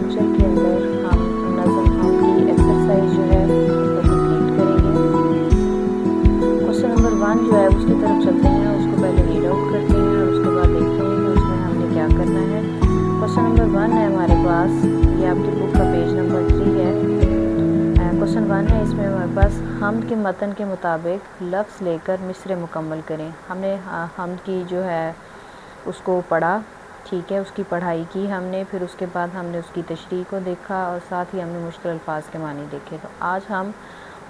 Lecture के अंदर हम नज़म हम की एक्सरसाइज जो है उसको कंप्लीट करेंगे। क्वेश्चन नंबर 1 जो है उसकी तरफ चलते हैं, उसको पहले रीड आउट करते हैं और उसके बाद देखते हैं कि उसमें हमने क्या करना है। क्वेश्चन नंबर 1 है हमारे पास, ये आपकी बुक का पेज नंबर 3 है। क्वेश्चन 1 है, इसमें हमारे पास हमद के मतन के मुताबिक लफ्ज़ लेकर मिसरे मुकम्मल करें। हमने हमद की जो है उसको पढ़ा, ठीक है, उसकी पढ़ाई की हमने, फिर उसके बाद हमने उसकी तशरीह को देखा और साथ ही हमने मुश्किल अल्फाज के मानी देखे। तो आज हम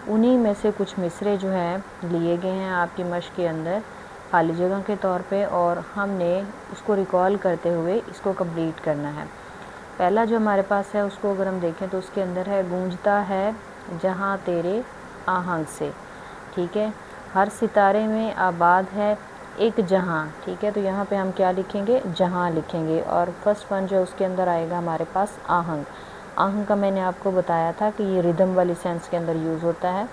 उन्हीं में से कुछ मिसरे जो हैं लिए गए हैं आपकी मश्क के अंदर खाली जगह के तौर पे, और हमने उसको रिकॉल करते हुए इसको कंप्लीट करना है। पहला जो हमारे पास है उसको अगर हम देखें तो उसके अंदर है, गूंजता है जहाँ तेरे आहंग से, ठीक है। हर सितारे में आबाद है एक जहां, ठीक है। तो यहाँ पे हम क्या लिखेंगे, जहां लिखेंगे। और फर्स्ट वन जो उसके अंदर आएगा हमारे पास आहंग। आहंग का मैंने आपको बताया था कि ये रिदम वाली सेंस के अंदर यूज़ होता है।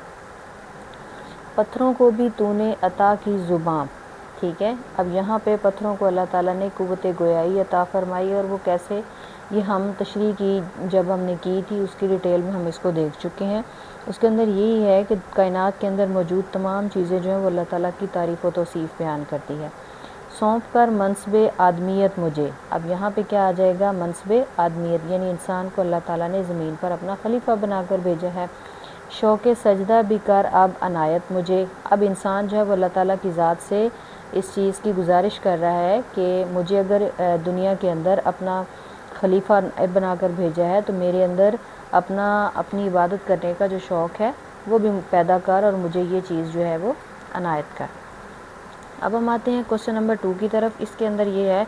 पत्थरों को भी तूने अता की ज़ुबां, ठीक है। अब यहाँ पे पत्थरों को अल्लाह ताला ने कुव्वत गोयाई अता फरमाई, और वो कैसे, ये हम तशरीह की जब हमने की थी उसकी डिटेल में हम इसको देख चुके हैं। उसके अंदर यही है कि कायनात के अंदर मौजूद तमाम चीज़ें जो हैं वो अल्लाह ताला की तारीफ़ व तौसीफ़ बयान करती है। सौंप कर मनसबे आदमियत मुझे, अब यहाँ पे क्या आ जाएगा, मनसबे आदमियत, यानी इंसान को अल्लाह ताला ने ज़मीन पर अपना खलीफा बनाकर भेजा है। शौक़ सजदा भी कर अब अनायत मुझे, अब इंसान जो है वो अल्लाह ताला की ज़ात से इस चीज़ की गुजारिश कर रहा है कि मुझे अगर दुनिया के अंदर अपना खलीफा बनाकर भेजा है तो मेरे अंदर अपनी इबादत करने का जो शौक़ है वो भी पैदा कर, और मुझे ये चीज़ जो है वो अनायत कर। अब हम आते हैं क्वेश्चन नंबर 2 की तरफ। इसके अंदर ये है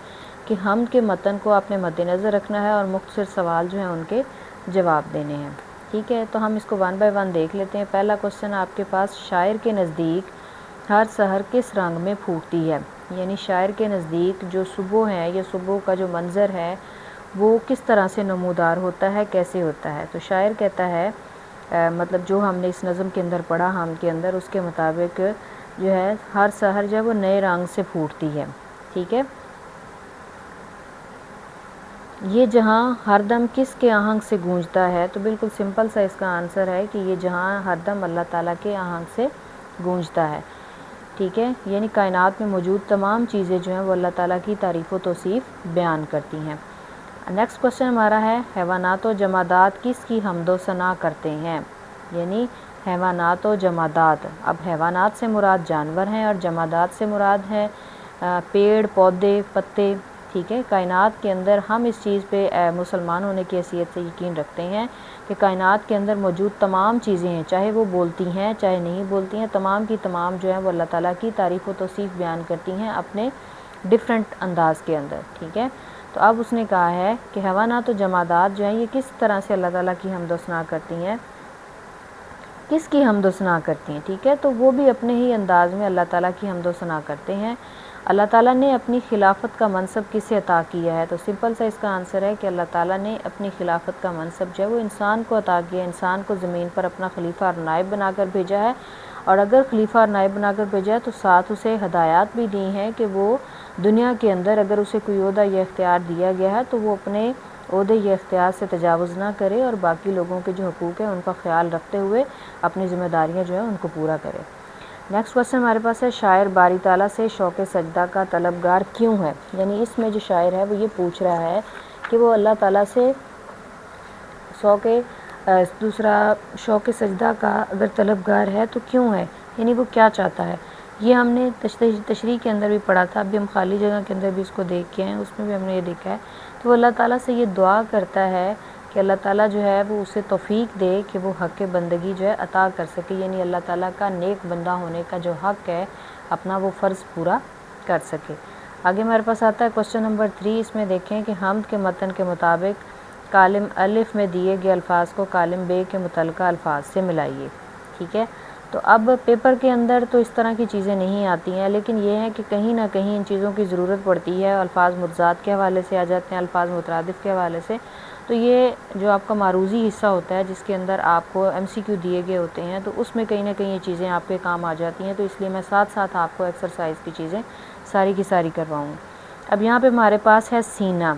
कि हमद के मतन को आपने मद्देनज़र रखना है और मुख्तसर सवाल जो हैं उनके जवाब देने हैं, ठीक है। तो हम इसको 1 बाय 1 देख लेते हैं। पहला क्वेश्चन आपके पास, शायर के नज़दीक हर सहर किस रंग में फूटती है, यानी शायर के नज़दीक जो सुबह है या सुबह का जो मंज़र है वो किस तरह से नमूदार होता है, कैसे होता है। तो शायर कहता है मतलब जो हमने इस नज़म के अंदर पढ़ा हम के अंदर, उसके मुताबिक जो है हर सहर जो है वो नए रंग से फूटती है, ठीक है। ये जहाँ हरदम किसके आहंग से गूंजता है, तो बिल्कुल सिंपल सा इसका आंसर है कि ये जहाँ हरदम अल्लाह ताला के आहंग से गूंजता है, ठीक है। यानी कायनात में मौजूद तमाम चीज़ें जो हैं वो अल्लाह ताला की तारीफ़ व तौसीफ़ बयान करती हैं। नेक्स्ट क्वेश्चन हमारा है, हैवानात व जमादात किसकी हम्दो सना करते हैं, यानी हैवानात व जमादात। अब हैवानात से मुराद जानवर हैं और जमादात से मुराद है पेड़ पौधे पत्ते, ठीक है। कायनात के अंदर हम इस चीज़ पे मुसलमान होने की हैसियत से यकीन रखते हैं कि कायनात के अंदर मौजूद तमाम चीज़ें हैं, चाहे वो बोलती हैं चाहे नहीं बोलती हैं, तमाम की तमाम जो है वो अल्लाह ताला की तारीफ़ व तौसीफ़ बयान करती हैं अपने डिफरेंट अंदाज़ के अंदर, ठीक है। तो अब उसने कहा है कि हैवानात तो जमादात जो हैं ये किस तरह से अल्लाह ताला की हम्द व सना करती हैं, किसकी हम्द व सना करती हैं, ठीक है। तो वो भी अपने ही अंदाज़ में अल्लाह ताला की हम्द व सना करते हैं। अल्लाह ताला ने अपनी खिलाफत का मनसब किसे अता किया है, तो सिंपल सा इसका आंसर है कि अल्लाह ताला ने अपनी खिलाफत का मनसब जो है वो इंसान को अता किया, इंसान को ज़मीन पर अपना खलीफा और नायब बनाकर भेजा है। और अगर खलीफा और नायब बनाकर भेजा है तो साथ उसे हदायत भी दी हैं कि वो दुनिया के अंदर अगर उसे कोई ओहदा या इख्तियार दिया गया है तो वो अपने ओहदे या इख्तियार से तजावुज़ ना करे और बाकी लोगों के जो हकूक़ हैं उनका ख्याल रखते हुए अपनी ज़िम्मेदारियाँ जो है उनको पूरा करे। नेक्स्ट क्वेश्चन हमारे पास है, शायर बारी ताला से शौक़ सजदा का तलबगार क्यों है, यानी इसमें जो शायर है वो ये पूछ रहा है कि वो अल्लाह ताला से शौक़ सजदा का अगर तलबगार है तो क्यों है, यानी वो क्या चाहता है। ये हमने तशरीह के अंदर भी पढ़ा था, अभी हम खाली जगह के अंदर भी इसको देख के हैं, उसमें भी हमने ये देखा है कि वो अल्लाह ताला से ये दुआ करता है कि अल्लाह ताला जो है वो उसे तौफीक दे कि वो हक़ बंदगी जो है अता कर सके, यानी अल्लाह ताला का नेक बंदा होने का जो हक़ है अपना वो फ़र्ज़ पूरा कर सके। आगे हमारे पास आता है क्वेश्चन नंबर 3। इसमें देखें कि हमद के मतन के मुताबिक कालिम अलिफ में दिए गए अल्फाज को कालिम बे के मुतलका अल्फाज से मिलाइए, ठीक है। तो अब पेपर के अंदर तो इस तरह की चीज़ें नहीं आती हैं, लेकिन ये है कि कहीं ना कहीं इन चीज़ों की ज़रूरत पड़ती है। अल्फाज मुतज़ाद के हवाले से आ जाते हैं, अल्फाज मुतरादिफ़ के हवाले से। तो ये जो आपका मारूज़ी हिस्सा होता है जिसके अंदर आपको MCQ दिए गए होते हैं, तो उसमें कहीं ना कहीं ये चीज़ें आपके काम आ जाती हैं। तो इसलिए मैं साथ साथ आपको एक्सरसाइज की चीज़ें सारी की सारी करवाऊँगी। अब यहाँ पे हमारे पास है सीना।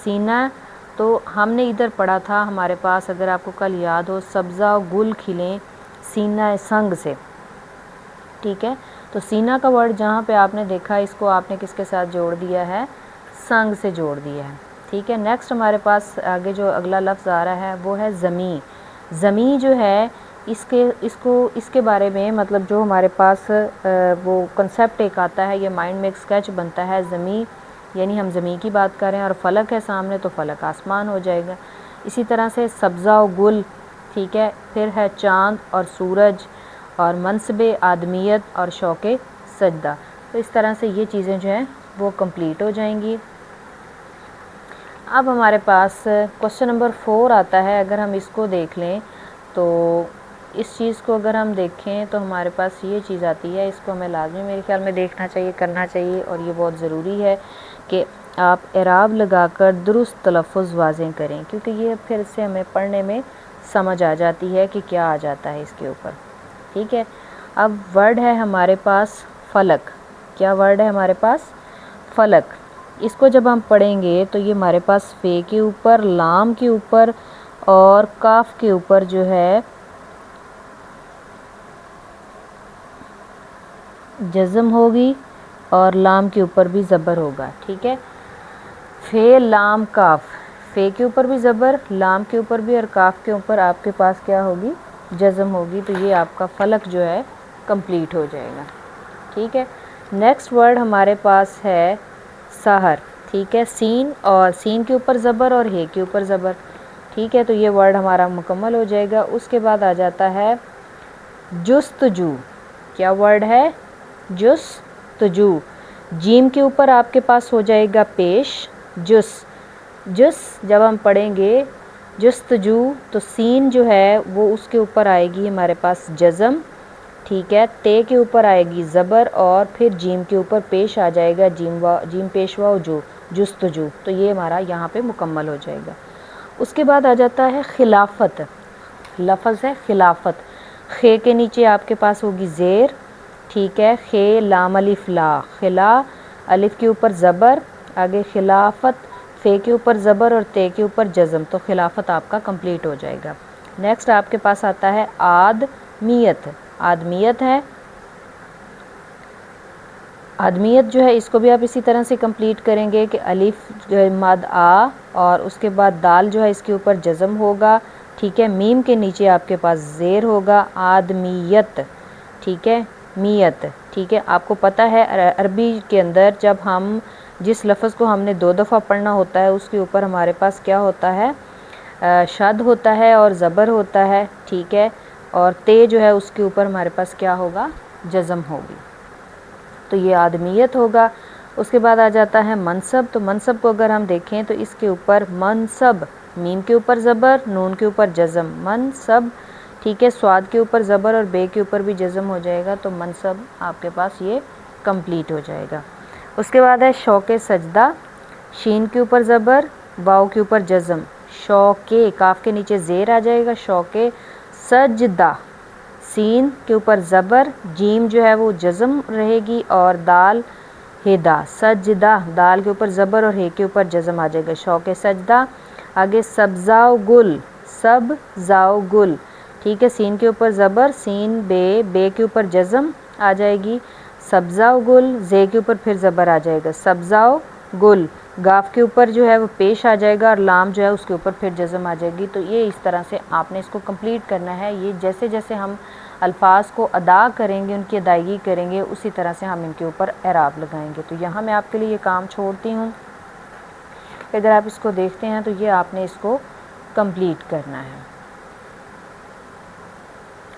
सीना تو ہم نے ادھر پڑھا تھا ہمارے پاس، اگر آپ کو کل یاد ہو، سبزہ گل کھلیں سینہ سنگ سے، ٹھیک ہے. تو سینہ کا ورڈ جہاں پہ آپ نے دیکھا، اس کو آپ نے کس کے ساتھ جوڑ دیا ہے؟ سنگ سے جوڑ دیا ہے، ٹھیک ہے. نیکسٹ ہمارے پاس آگے جو اگلا لفظ آ رہا ہے وہ ہے زمیں. زمیں جو ہے اس کے بارے میں مطلب جو ہمارے پاس وہ کنسیپٹ ایک آتا ہے، یہ مائنڈ میں ایک اسکیچ بنتا ہے. زمیں یعنی ہم زمیں کی بات کر رہے ہیں، اور فلک ہے سامنے تو فلک آسمان ہو جائے گا. اسی طرح سے سبزہ و گل، ٹھیک ہے. پھر ہے چاند اور سورج اور منصب آدمیت اور شوق سجدہ. تو اس طرح سے یہ چیزیں جو ہیں وہ کمپلیٹ ہو جائیں گی. اب ہمارے پاس کوشچن نمبر 4 آتا ہے. اگر ہم اس کو دیکھ لیں تو اس چیز کو اگر ہم دیکھیں تو ہمارے پاس یہ چیز آتی ہے، اس کو ہمیں لازمی میرے خیال میں دیکھنا چاہیے، کرنا چاہیے، اور یہ بہت ضروری ہے کہ آپ اعراب لگا کر درست تلفظ واضح کریں، کیونکہ یہ پھر سے ہمیں پڑھنے میں سمجھ آ جاتی ہے کہ کیا آ جاتا ہے اس کے اوپر، ٹھیک ہے. اب ورڈ ہے ہمارے پاس فلک. کیا ورڈ ہے ہمارے پاس؟ فلک. اس کو جب ہم پڑھیں گے تو یہ ہمارے پاس فے کے اوپر، لام کے اوپر اور کاف کے اوپر جو ہے جزم ہوگی، اور لام کے اوپر بھی زبر ہوگا، ٹھیک ہے. فے لام کاف، فے کے اوپر بھی زبر، لام کے اوپر بھی، اور کاف کے اوپر آپ کے پاس کیا ہوگی؟ جزم ہوگی. تو یہ آپ کا فلک جو ہے کمپلیٹ ہو جائے گا، ٹھیک ہے. نیکسٹ ورڈ ہمارے پاس ہے سحر، ٹھیک ہے. سین، اور سین کے اوپر زبر اور ہے کے اوپر زبر، ٹھیک ہے. تو یہ ورڈ ہمارا مکمل ہو جائے گا. اس کے بعد آ جاتا ہے جستجو. کیا ورڈ ہے؟ جستجو. جیم کے اوپر آپ کے پاس ہو جائے گا پیش، جس جب ہم پڑھیں گے جستجو تو سین جو ہے وہ اس کے اوپر آئے گی ہمارے پاس جزم، ٹھیک ہے. تے کے اوپر آئے گی زبر، اور پھر جیم کے اوپر پیش آ جائے گا جیم پیشوا جو جستجو. تو یہ ہمارا یہاں پہ مکمل ہو جائے گا. اس کے بعد آ جاتا ہے خلافت. لفظ ہے خلافت. خے کے نیچے آپ کے پاس ہوگی زیر، ٹھیک ہے. خے لام الف لا، خلا، الف کے اوپر زبر، آگے خلافت، فے کے اوپر زبر اور تے کے اوپر جزم. تو خلافت آپ کا کمپلیٹ ہو جائے گا. نیکسٹ آپ کے پاس آتا ہے آدمیت. آدمیت ہے، آدمیت جو ہے اس کو بھی آپ اسی طرح سے کمپلیٹ کریں گے کہ الف جو ہے مد آ، اور اس کے بعد دال جو ہے اس کے اوپر جزم ہوگا، ٹھیک ہے. میم کے نیچے آپ کے پاس زیر ہوگا. آدمیت، ٹھیک ہے. میت، ٹھیک ہے. آپ کو پتہ ہے عربی کے اندر جب ہم جس لفظ کو ہم نے 2 دفعہ پڑھنا ہوتا ہے اس کے اوپر ہمارے پاس کیا ہوتا ہے؟ شد ہوتا ہے اور زبر ہوتا ہے، ٹھیک ہے. اور تے جو ہے اس کے اوپر ہمارے پاس کیا ہوگا؟ جزم ہوگی. تو یہ آدمیت ہوگا. اس کے بعد آ جاتا ہے منصب. تو منصب کو اگر ہم دیکھیں تو اس کے اوپر منصب، میم کے اوپر زبر، نون کے اوپر جزم، منصب، ٹھیک ہے. سواد کے اوپر زبر اور بے کے اوپر بھی جزم ہو جائے گا. تو منصب آپ کے پاس یہ کمپلیٹ ہو جائے گا. اس کے بعد ہے شوق سجدہ. شین کے اوپر زبر، واؤ کے اوپر جزم، شوق، کاف کے نیچے زیر آ جائے گا، شوق سجدہ. سین کے اوپر زبر، جیم جو ہے وہ جزم رہے گی، اور دال ہدا، سجدہ، دال کے اوپر زبر اور ہے کے اوپر جزم آ جائے گا، شوق سجدہ. آگے سبزہ گل، سبزہ گل، ٹھیک ہے. سین کے اوپر زبر، سین بے کے اوپر جزم آ جائے گی، سبزہ گل. زے کے اوپر پھر زبر آ جائے گا، سبزہ گل. گاف کے اوپر جو ہے وہ پیش آ جائے گا، اور لام جو ہے اس کے اوپر پھر جزم آ جائے گی. تو یہ اس طرح سے آپ نے اس کو کمپلیٹ کرنا ہے. یہ جیسے جیسے ہم الفاظ کو ادا کریں گے، ان کی ادائیگی کریں گے، اسی طرح سے ہم ان کے اوپر اعراب لگائیں گے. تو یہاں میں آپ کے لیے یہ کام چھوڑتی ہوں. اگر آپ اس کو دیکھتے ہیں تو یہ آپ نے اس کو کمپلیٹ کرنا ہے.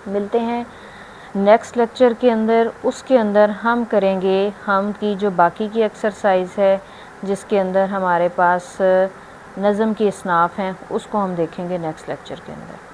ملتے ہیں نیکسٹ لیکچر کے اندر. اس کے اندر ہم کریں گے ہم کی جو باقی کی ایکسرسائز ہے، جس کے اندر ہمارے پاس نظم کی اصناف ہیں، اس کو ہم دیکھیں گے نیکسٹ لیکچر کے اندر.